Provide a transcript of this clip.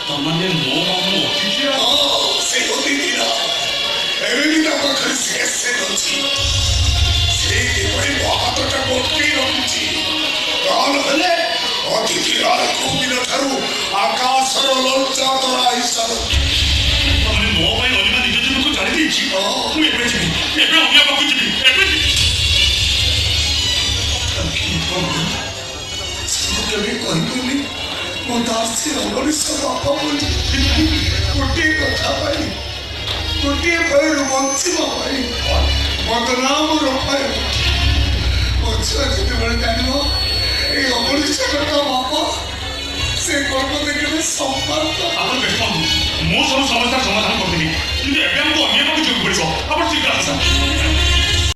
ତମାନେ ମୋ ମାମୁଁ ଅତିଥିରା ସେ ଅତିଥିରା ଏବେ ବି ତାଙ୍କ ପାଖରେ ସେ ଅଛି ସେଇଥିପାଇଁ ମୋ ହାତଟାକୁ ଅଟକେଇ ରଖୁଛି ନହେଲେ ଅତିଥିରା କୋଉ ଦିନ ଠାରୁ ଆକାଶର ଲଜ୍ଜା ତରା ହିସାବ ତମାନେ ମୋ ପାଇଁ ଅଲିଭା ନିଜ ଜୀବନକୁ ଜାଣି ଦେଇଛି ମୁଁ ଏବେ ଯିବି ଏବେ ଅନ୍ୟ ପାଖକୁ ଯିବି ଏବେ କେବେ କହିଦେଲି ମୋ ଦାସୀ ଅମଣିଷ ବାପା ବୋଲି ଗୋଟିଏ କଥା ପାଇଁ ଗୋଟିଏ ଭୟରୁ ବଞ୍ଚିବା ପାଇଁ ବଦନାମର ଭୟ ମୋ ଛୁଆ ଯେତେବେଳେ ଜାଣିବ ଏଇ ଅମଣିଷ କଥା ବାପା ସେ ଗର୍ବ ଦେଖିଲେ ସବୁ